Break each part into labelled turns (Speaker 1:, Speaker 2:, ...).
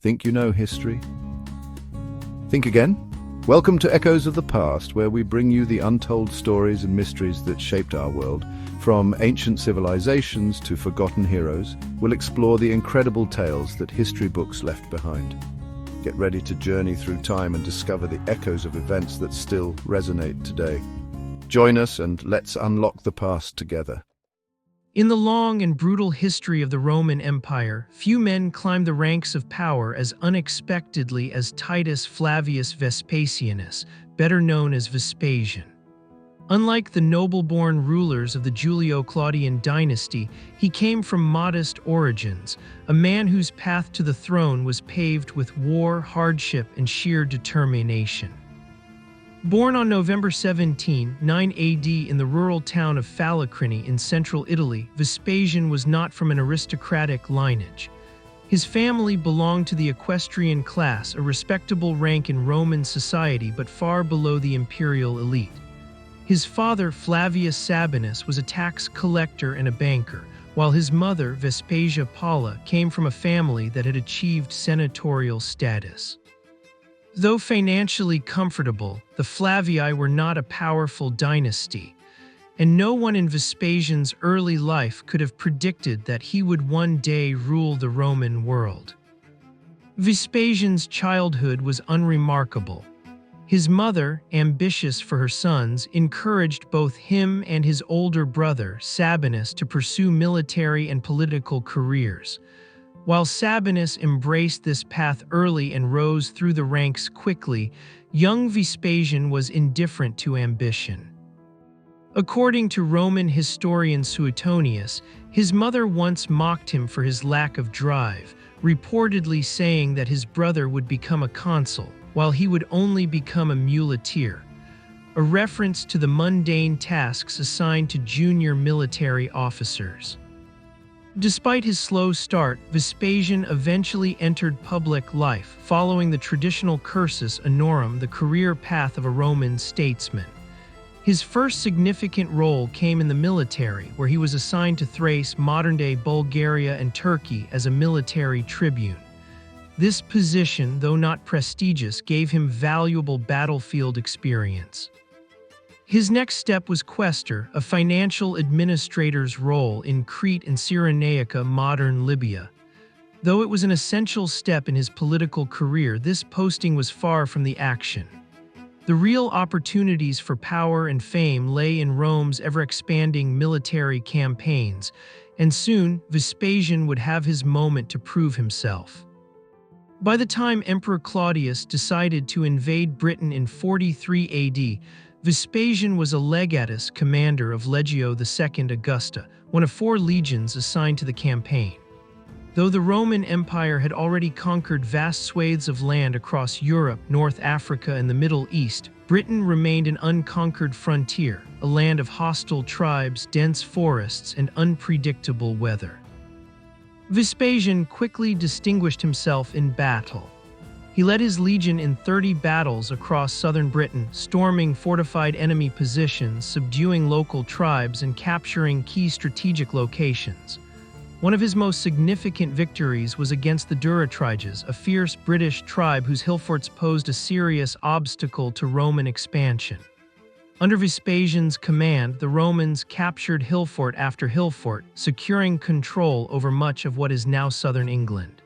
Speaker 1: Think you know history? Think again? Welcome to Echoes of the Past, where we bring you the untold stories and mysteries that shaped our world. From ancient civilizations to forgotten heroes, we'll explore the incredible tales that history books left behind. Get ready to journey through time and discover the echoes of events that still resonate today. Join us and let's unlock the past together.
Speaker 2: In the long and brutal history of the Roman Empire, few men climbed the ranks of power as unexpectedly as Titus Flavius Vespasianus, better known as Vespasian. Unlike the noble-born rulers of the Julio-Claudian dynasty, he came from modest origins, a man whose path to the throne was paved with war, hardship, and sheer determination. Born on November 17, 9 AD in the rural town of Falacrini in central Italy, Vespasian was not from an aristocratic lineage. His family belonged to the equestrian class, a respectable rank in Roman society but far below the imperial elite. His father, Flavius Sabinus, was a tax collector and a banker, while his mother, Vespasia Paula, came from a family that had achieved senatorial status. Though financially comfortable, the Flavii were not a powerful dynasty, and no one in Vespasian's early life could have predicted that he would one day rule the Roman world. Vespasian's childhood was unremarkable. His mother, ambitious for her sons, encouraged both him and his older brother, Sabinus, to pursue military and political careers. While Sabinus embraced this path early and rose through the ranks quickly, young Vespasian was indifferent to ambition. According to Roman historian Suetonius, his mother once mocked him for his lack of drive, reportedly saying that his brother would become a consul, while he would only become a muleteer, a reference to the mundane tasks assigned to junior military officers. Despite his slow start, Vespasian eventually entered public life, following the traditional cursus honorum, the career path of a Roman statesman. His first significant role came in the military, where he was assigned to Thrace, modern-day Bulgaria, and Turkey as a military tribune. This position, though not prestigious, gave him valuable battlefield experience. His next step was quaestor, a financial administrator's role in Crete and Cyrenaica, modern Libya. Though it was an essential step in his political career, this posting was far from the action. The real opportunities for power and fame lay in Rome's ever-expanding military campaigns, and soon Vespasian would have his moment to prove himself. By the time Emperor Claudius decided to invade Britain in 43 AD, Vespasian was a legatus commander of Legio II Augusta, one of 4 legions assigned to the campaign. Though the Roman Empire had already conquered vast swathes of land across Europe, North Africa, and the Middle East, Britain remained an unconquered frontier, a land of hostile tribes, dense forests, and unpredictable weather. Vespasian quickly distinguished himself in battle. He led his legion in 30 battles across southern Britain, storming fortified enemy positions, subduing local tribes, and capturing key strategic locations. One of his most significant victories was against the Durotriges, a fierce British tribe whose hillforts posed a serious obstacle to Roman expansion. Under Vespasian's command, the Romans captured hillfort after hillfort, securing control over much of what is now southern England.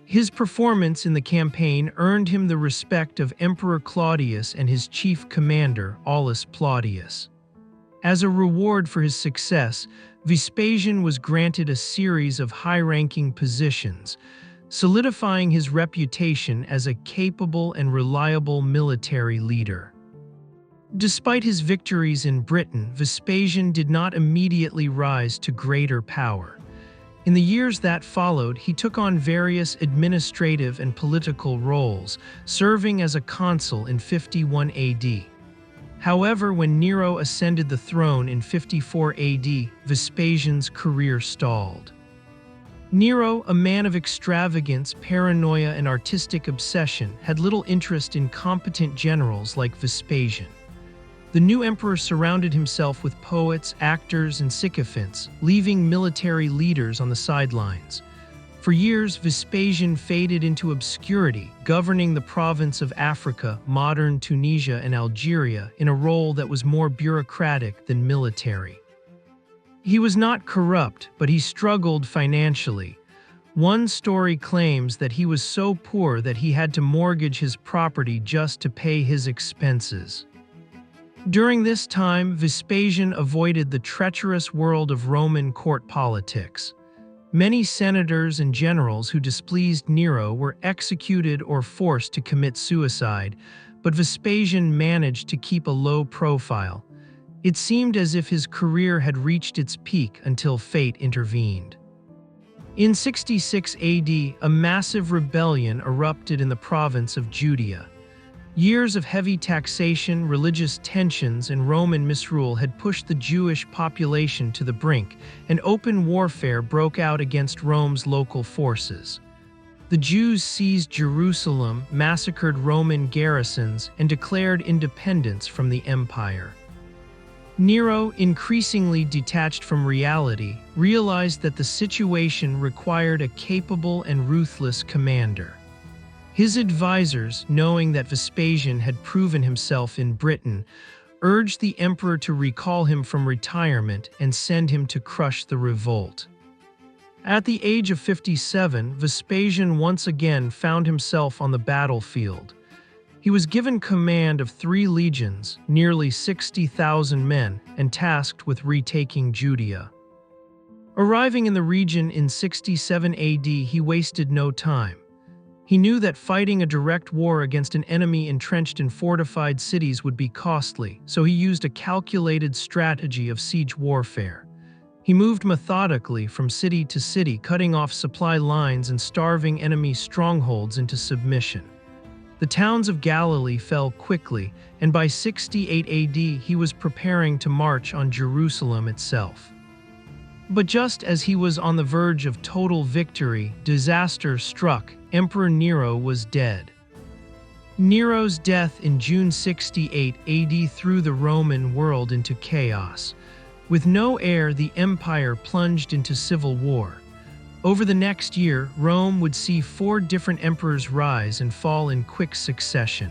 Speaker 2: His performance in the campaign earned him the respect of Emperor Claudius and his chief commander, Aulus Plautius. As a reward for his success, Vespasian was granted a series of high-ranking positions, solidifying his reputation as a capable and reliable military leader. Despite his victories in Britain, Vespasian did not immediately rise to greater power. In the years that followed, he took on various administrative and political roles, serving as a consul in 51 AD. However, when Nero ascended the throne in 54 AD, Vespasian's career stalled. Nero, a man of extravagance, paranoia, and artistic obsession, had little interest in competent generals like Vespasian. The new emperor surrounded himself with poets, actors, and sycophants, leaving military leaders on the sidelines. For years, Vespasian faded into obscurity, governing the province of Africa, modern Tunisia and Algeria, in a role that was more bureaucratic than military. He was not corrupt, but he struggled financially. One story claims that he was so poor that he had to mortgage his property just to pay his expenses. During this time, Vespasian avoided the treacherous world of Roman court politics. Many senators and generals who displeased Nero were executed or forced to commit suicide, but Vespasian managed to keep a low profile. It seemed as if his career had reached its peak until fate intervened. In 66 AD, a massive rebellion erupted in the province of Judea. Years of heavy taxation, religious tensions, and Roman misrule had pushed the Jewish population to the brink, and open warfare broke out against Rome's local forces. The Jews seized Jerusalem, massacred Roman garrisons, and declared independence from the empire. Nero, increasingly detached from reality, realized that the situation required a capable and ruthless commander. His advisors, knowing that Vespasian had proven himself in Britain, urged the emperor to recall him from retirement and send him to crush the revolt. At the age of 57, Vespasian once again found himself on the battlefield. He was given command of 3 legions, nearly 60,000 men, and tasked with retaking Judea. Arriving in the region in 67 AD, he wasted no time. He knew that fighting a direct war against an enemy entrenched in fortified cities would be costly, so he used a calculated strategy of siege warfare. He moved methodically from city to city, cutting off supply lines and starving enemy strongholds into submission. The towns of Galilee fell quickly, and by 68 AD he was preparing to march on Jerusalem itself. But just as he was on the verge of total victory, disaster struck. Emperor Nero was dead. Nero's death in June 68 AD threw the Roman world into chaos. With no heir, the empire plunged into civil war. Over the next year, Rome would see 4 different emperors rise and fall in quick succession.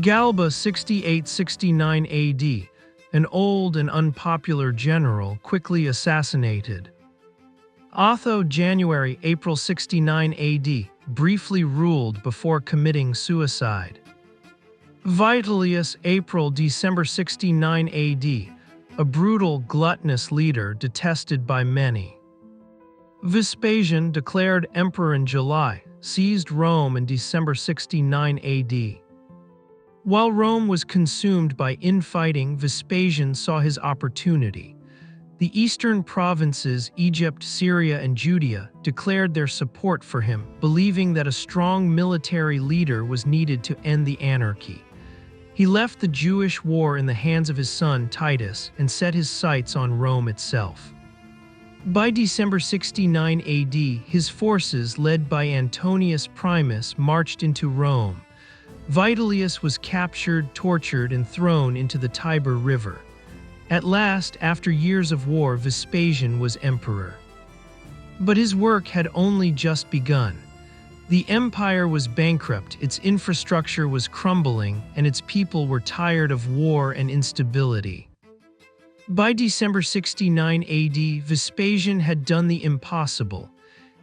Speaker 2: Galba 68-69 AD, an old and unpopular general, quickly assassinated. Otho January-April 69 AD, briefly ruled before committing suicide. Vitellius April-December 69 AD, a brutal, gluttonous leader detested by many. Vespasian, declared emperor in July, seized Rome in December 69 AD. While Rome was consumed by infighting, Vespasian saw his opportunity. The eastern provinces, Egypt, Syria, and Judea, declared their support for him, believing that a strong military leader was needed to end the anarchy. He left the Jewish war in the hands of his son Titus and set his sights on Rome itself. By December 69 AD, his forces, led by Antonius Primus, marched into Rome. Vitellius was captured, tortured, and thrown into the Tiber River. At last, after years of war, Vespasian was emperor. But his work had only just begun. The empire was bankrupt, its infrastructure was crumbling, and its people were tired of war and instability. By December 69 AD, Vespasian had done the impossible.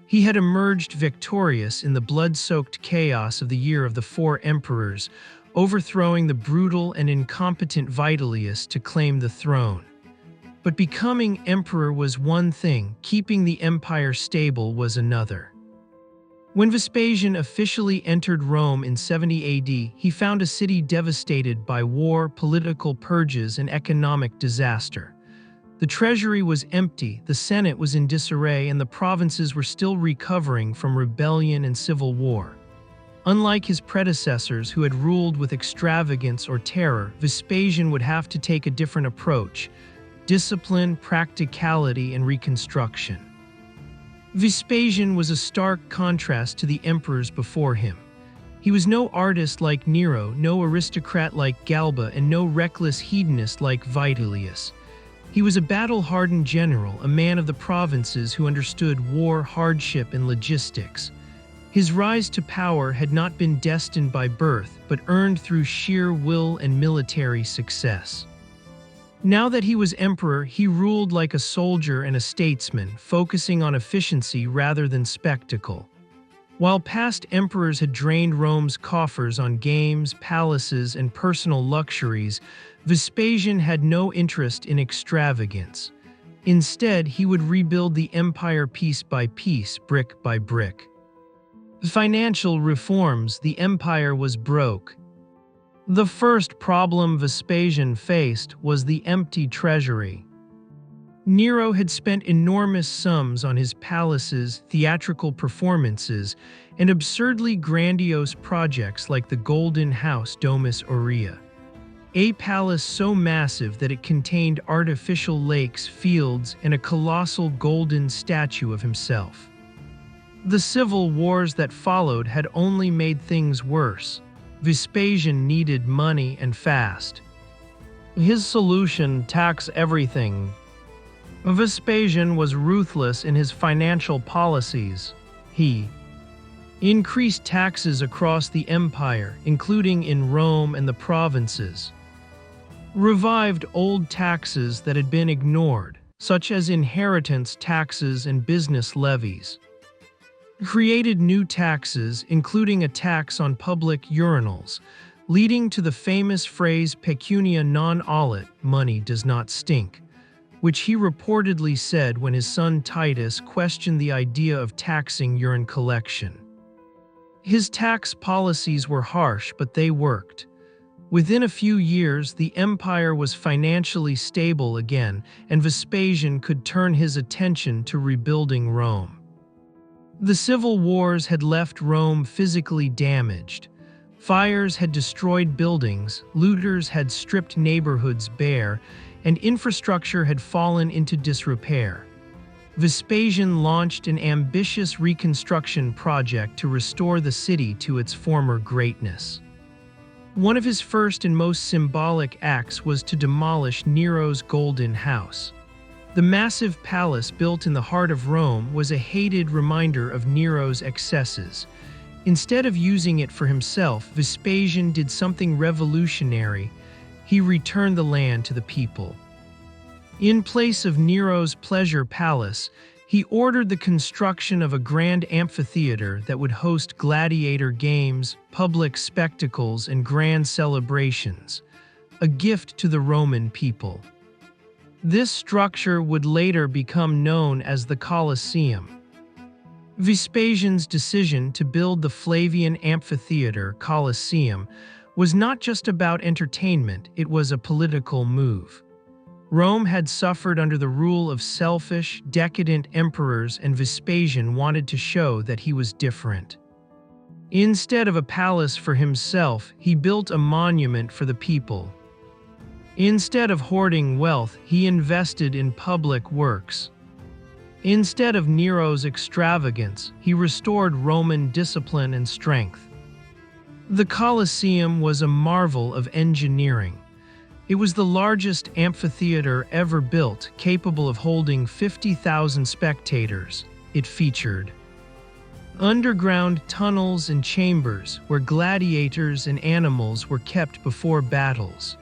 Speaker 2: He had emerged victorious in the blood-soaked chaos of the Year of the 4 Emperors, overthrowing the brutal and incompetent Vitellius to claim the throne. But becoming emperor was one thing, keeping the empire stable was another. When Vespasian officially entered Rome in 70 AD, he found a city devastated by war, political purges, and economic disaster. The treasury was empty, the Senate was in disarray, and the provinces were still recovering from rebellion and civil war. Unlike his predecessors who had ruled with extravagance or terror, Vespasian would have to take a different approach: discipline, practicality, and reconstruction. Vespasian was a stark contrast to the emperors before him. He was no artist like Nero, no aristocrat like Galba, and no reckless hedonist like Vitellius. He was a battle-hardened general, a man of the provinces who understood war, hardship, and logistics. His rise to power had not been destined by birth, but earned through sheer will and military success. Now that he was emperor, he ruled like a soldier and a statesman, focusing on efficiency rather than spectacle. While past emperors had drained Rome's coffers on games, palaces, and personal luxuries, Vespasian had no interest in extravagance. Instead, he would rebuild the empire piece by piece, brick by brick. Financial reforms: the empire was broke. The first problem Vespasian faced was the empty treasury. Nero had spent enormous sums on his palaces, theatrical performances, and absurdly grandiose projects like the Golden House Domus Aurea, a palace so massive that it contained artificial lakes, fields, and a colossal golden statue of himself. The civil wars that followed had only made things worse. Vespasian needed money and fast. His solution: tax everything. Vespasian was ruthless in his financial policies. He increased taxes across the empire, including in Rome and the provinces, revived old taxes that had been ignored, such as inheritance taxes and business levies, created new taxes, including a tax on public urinals, leading to the famous phrase pecunia non olet, money does not stink, which he reportedly said when his son Titus questioned the idea of taxing urine collection. His tax policies were harsh, but they worked. Within a few years, the empire was financially stable again, and Vespasian could turn his attention to rebuilding Rome. The civil wars had left Rome physically damaged. Fires had destroyed buildings, looters had stripped neighborhoods bare, and infrastructure had fallen into disrepair. Vespasian launched an ambitious reconstruction project to restore the city to its former greatness. One of his first and most symbolic acts was to demolish Nero's Golden House. The massive palace built in the heart of Rome was a hated reminder of Nero's excesses. Instead of using it for himself, Vespasian did something revolutionary. He returned the land to the people. In place of Nero's pleasure palace, he ordered the construction of a grand amphitheater that would host gladiator games, public spectacles, and grand celebrations, a gift to the Roman people. This structure would later become known as the Colosseum. Vespasian's decision to build the Flavian Amphitheater Colosseum was not just about entertainment, it was a political move. Rome had suffered under the rule of selfish, decadent emperors, and Vespasian wanted to show that he was different. Instead of a palace for himself, he built a monument for the people. Instead of hoarding wealth, he invested in public works. Instead of Nero's extravagance, he restored Roman discipline and strength. The Colosseum was a marvel of engineering. It was the largest amphitheater ever built, capable of holding 50,000 spectators. It featured underground tunnels and chambers where gladiators and animals were kept before battles,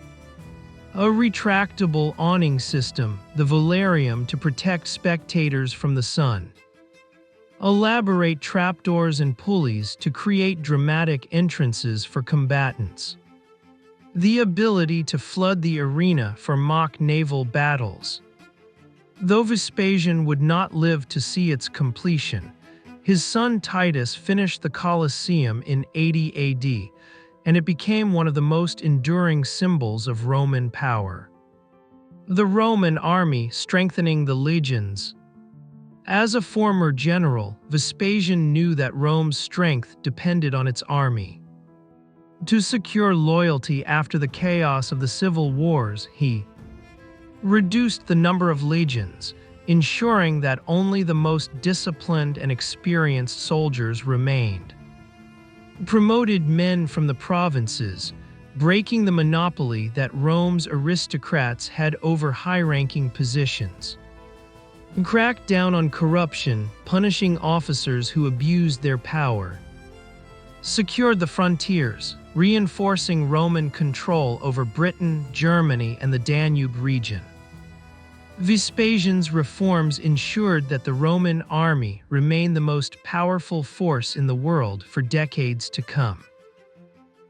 Speaker 2: a retractable awning system, the velarium, to protect spectators from the sun, elaborate trapdoors and pulleys to create dramatic entrances for combatants, the ability to flood the arena for mock naval battles. Though Vespasian would not live to see its completion, his son Titus finished the Colosseum in 80 AD, and it became one of the most enduring symbols of Roman power. The Roman army strengthening the legions. As a former general, Vespasian knew that Rome's strength depended on its army. To secure loyalty after the chaos of the civil wars, he reduced the number of legions, ensuring that only the most disciplined and experienced soldiers remained. Promoted men from the provinces, breaking the monopoly that Rome's aristocrats had over high-ranking positions. He cracked down on corruption, punishing officers who abused their power. Secured the frontiers, reinforcing Roman control over Britain, Germany, and the Danube region. Vespasian's reforms ensured that the Roman army remained the most powerful force in the world for decades to come.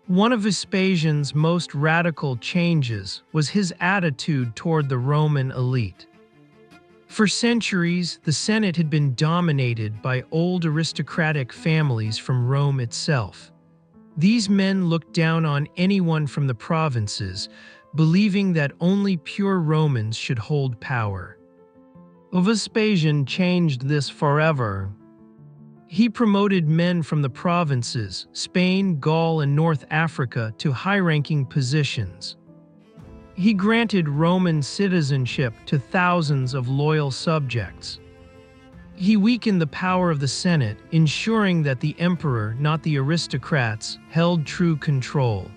Speaker 2: One of Vespasian's most radical changes was his attitude toward the Roman elite. For centuries, the Senate had been dominated by old aristocratic families from Rome itself. These men looked down on anyone from the provinces, believing that only pure Romans should hold power. Vespasian changed this forever. He promoted men from the provinces, Spain, Gaul, and North Africa, to high-ranking positions. He granted Roman citizenship to thousands of loyal subjects. He weakened the power of the Senate, ensuring that the emperor, not the aristocrats, held true control.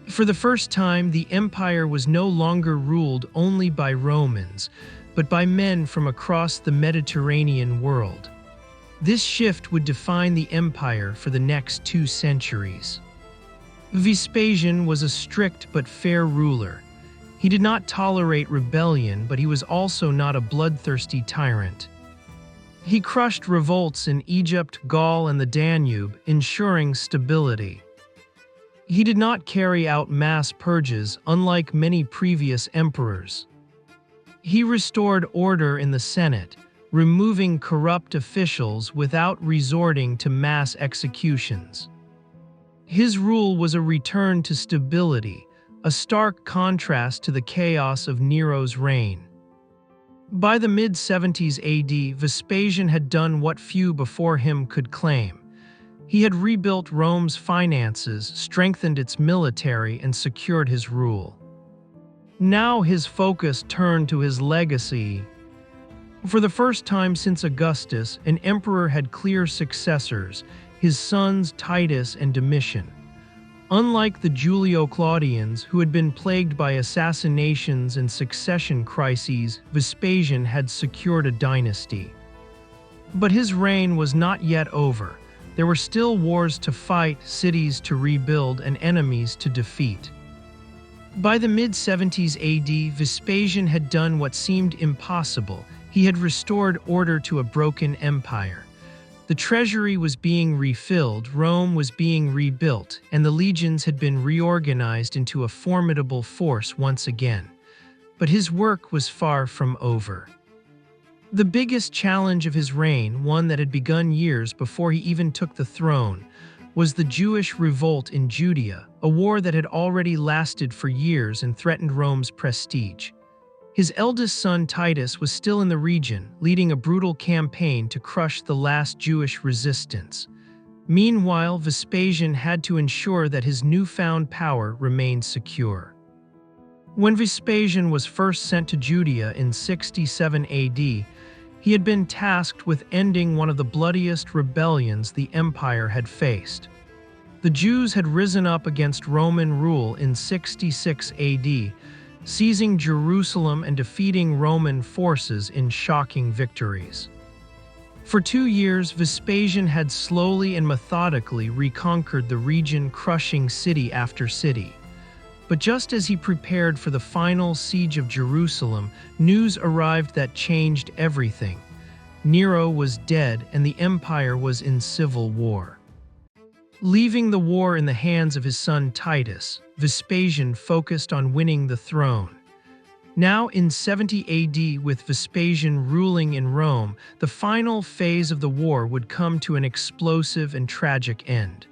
Speaker 2: For the first time, the empire was no longer ruled only by Romans, but by men from across the Mediterranean world. This shift would define the empire for the next 2 centuries. Vespasian was a strict but fair ruler. He did not tolerate rebellion, but he was also not a bloodthirsty tyrant. He crushed revolts in Egypt, Gaul, and the Danube, ensuring stability. He did not carry out mass purges, unlike many previous emperors. He restored order in the Senate, removing corrupt officials without resorting to mass executions. His rule was a return to stability, a stark contrast to the chaos of Nero's reign. By the mid-70s AD, Vespasian had done what few before him could claim. He had rebuilt Rome's finances, strengthened its military, and secured his rule. Now his focus turned to his legacy. For the first time since Augustus, an emperor had clear successors, his sons Titus and Domitian. Unlike the Julio-Claudians, who had been plagued by assassinations and succession crises, Vespasian had secured a dynasty. But his reign was not yet over. There were still wars to fight, cities to rebuild, and enemies to defeat. By the mid-70s AD, Vespasian had done what seemed impossible. He had restored order to a broken empire. The treasury was being refilled, Rome was being rebuilt, and the legions had been reorganized into a formidable force once again. But his work was far from over. The biggest challenge of his reign, one that had begun years before he even took the throne, was the Jewish revolt in Judea, a war that had already lasted for years and threatened Rome's prestige. His eldest son Titus was still in the region, leading a brutal campaign to crush the last Jewish resistance. Meanwhile, Vespasian had to ensure that his newfound power remained secure. When Vespasian was first sent to Judea in 67 AD, he had been tasked with ending one of the bloodiest rebellions the empire had faced. The Jews had risen up against Roman rule in 66 AD, seizing Jerusalem and defeating Roman forces in shocking victories. For 2 years, Vespasian had slowly and methodically reconquered the region, crushing city after city. But just as he prepared for the final siege of Jerusalem, news arrived that changed everything. Nero was dead and the empire was in civil war. Leaving the war in the hands of his son Titus, Vespasian focused on winning the throne. Now in 70 AD, with Vespasian ruling in Rome, the final phase of the war would come to an explosive and tragic end.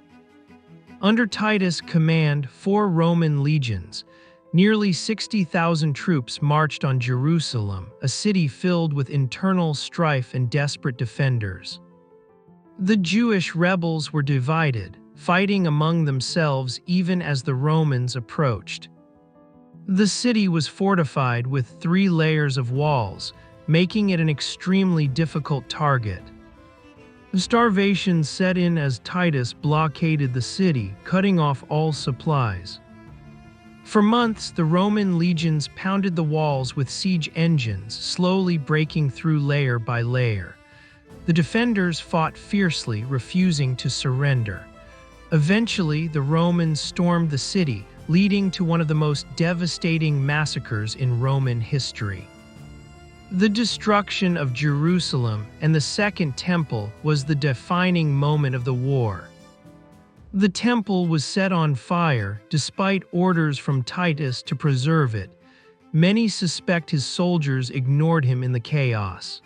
Speaker 2: Under Titus' command, 4 Roman legions, nearly 60,000 troops marched on Jerusalem, a city filled with internal strife and desperate defenders. The Jewish rebels were divided, fighting among themselves even as the Romans approached. The city was fortified with 3 layers of walls, making it an extremely difficult target. Starvation set in as Titus blockaded the city, cutting off all supplies. For months, the Roman legions pounded the walls with siege engines, slowly breaking through layer by layer. The defenders fought fiercely, refusing to surrender. Eventually, the Romans stormed the city, leading to one of the most devastating massacres in Roman history. The destruction of Jerusalem and the Second Temple was the defining moment of the war. The temple was set on fire, despite orders from Titus to preserve it. Many suspect his soldiers ignored him in the chaos.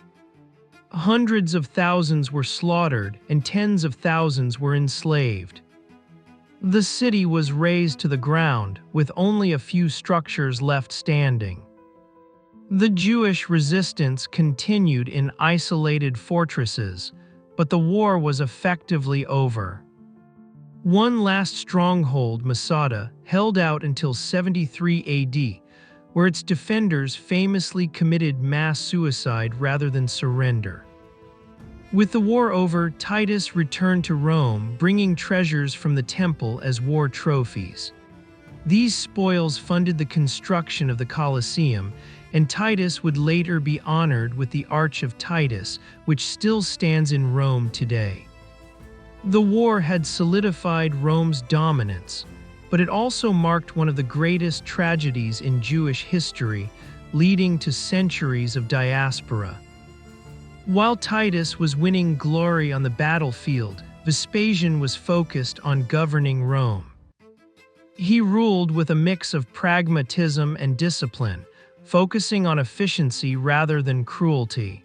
Speaker 2: Hundreds of thousands were slaughtered, and tens of thousands were enslaved. The city was razed to the ground, with only a few structures left standing. The Jewish resistance continued in isolated fortresses, but the war was effectively over. One last stronghold, Masada, held out until 73 AD, where its defenders famously committed mass suicide rather than surrender. With the war over, Titus returned to Rome, bringing treasures from the temple as war trophies. These spoils funded the construction of the Colosseum, and Titus would later be honored with the Arch of Titus, which still stands in Rome today. The war had solidified Rome's dominance, but it also marked one of the greatest tragedies in Jewish history, leading to centuries of diaspora. While Titus was winning glory on the battlefield, Vespasian was focused on governing Rome. He ruled with a mix of pragmatism and discipline, focusing on efficiency rather than cruelty.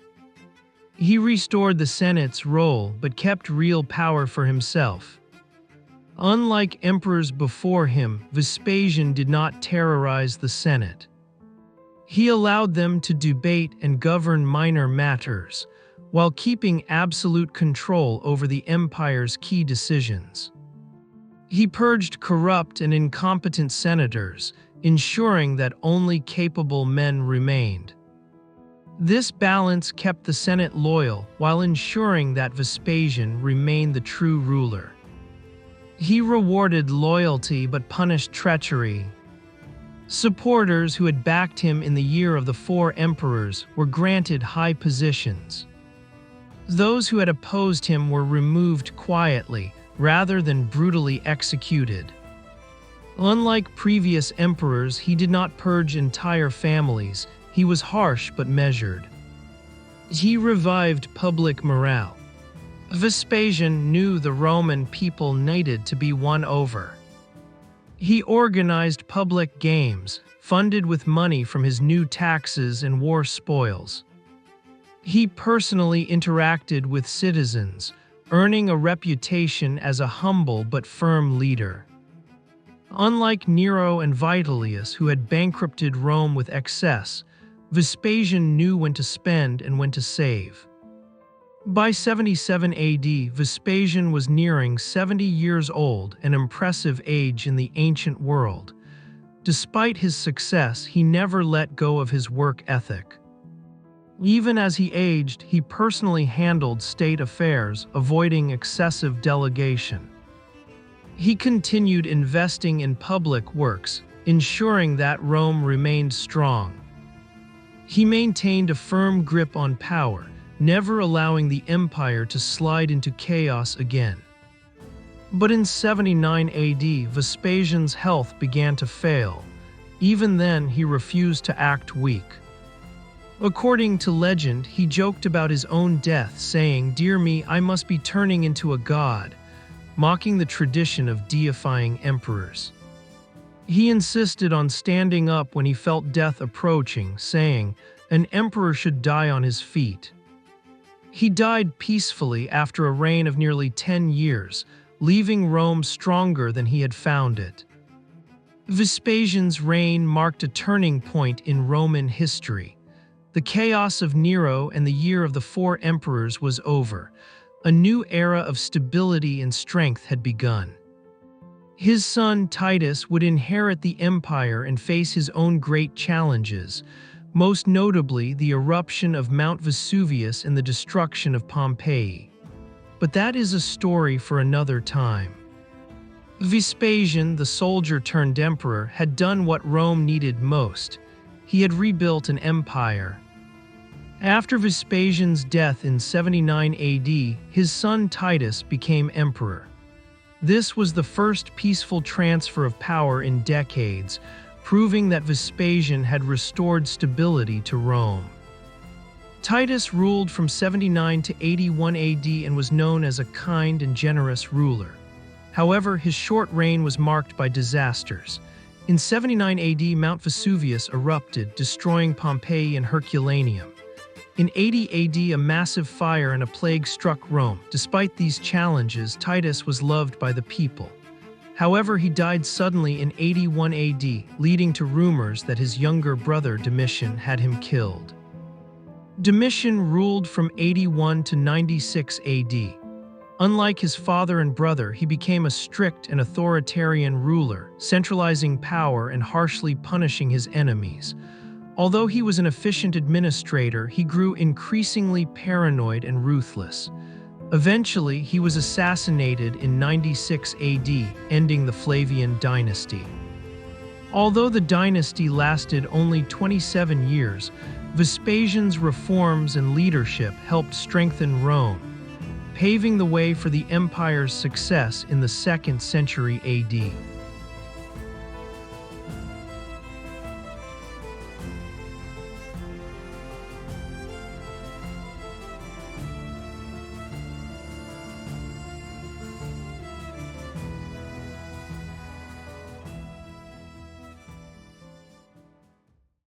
Speaker 2: He restored the Senate's role but kept real power for himself. Unlike emperors before him, Vespasian did not terrorize the Senate. He allowed them to debate and govern minor matters, while keeping absolute control over the empire's key decisions. He purged corrupt and incompetent senators, ensuring that only capable men remained. This balance kept the Senate loyal while ensuring that Vespasian remained the true ruler. He rewarded loyalty but punished treachery. Supporters who had backed him in the year of the four emperors were granted high positions. Those who had opposed him were removed quietly rather than brutally executed. Unlike previous emperors, he did not purge entire families. He was harsh but measured. He revived public morale. Vespasian knew the Roman people needed to be won over. He organized public games, funded with money from his new taxes and war spoils. He personally interacted with citizens, earning a reputation as a humble but firm leader. Unlike Nero and Vitellius, who had bankrupted Rome with excess, Vespasian knew when to spend and when to save. By 77 AD, Vespasian was nearing 70 years old, an impressive age in the ancient world. Despite his success, he never let go of his work ethic. Even as he aged, he personally handled state affairs, avoiding excessive delegation. He continued investing in public works, ensuring that Rome remained strong. He maintained a firm grip on power, never allowing the empire to slide into chaos again. But in 79 AD, Vespasian's health began to fail. Even then, he refused to act weak. According to legend, he joked about his own death, saying, "Dear me, I must be turning into a god," mocking the tradition of deifying emperors. He insisted on standing up when he felt death approaching, saying, "An emperor should die on his feet." He died peacefully after a reign of nearly 10 years, leaving Rome stronger than he had found it. Vespasian's reign marked a turning point in Roman history. The chaos of Nero and the year of the four emperors was over. A new era of stability and strength had begun. His son Titus would inherit the empire and face his own great challenges, most notably the eruption of Mount Vesuvius and the destruction of Pompeii. But that is a story for another time. Vespasian, the soldier turned emperor, had done what Rome needed most. He had rebuilt an empire. After Vespasian's death in 79 AD, his son Titus became emperor. This was the first peaceful transfer of power in decades, proving that Vespasian had restored stability to Rome. Titus ruled from 79 to 81 AD and was known as a kind and generous ruler. However, his short reign was marked by disasters. In 79 AD, Mount Vesuvius erupted, destroying Pompeii and Herculaneum. In 80 AD, a massive fire and a plague struck Rome. Despite these challenges, Titus was loved by the people. However, he died suddenly in 81 AD, leading to rumors that his younger brother Domitian had him killed. Domitian ruled from 81 to 96 AD. Unlike his father and brother, he became a strict and authoritarian ruler, centralizing power and harshly punishing his enemies. Although he was an efficient administrator, he grew increasingly paranoid and ruthless. Eventually, he was assassinated in 96 AD, ending the Flavian dynasty. Although the dynasty lasted only 27 years, Vespasian's reforms and leadership helped strengthen Rome, paving the way for the empire's success in the 2nd century AD.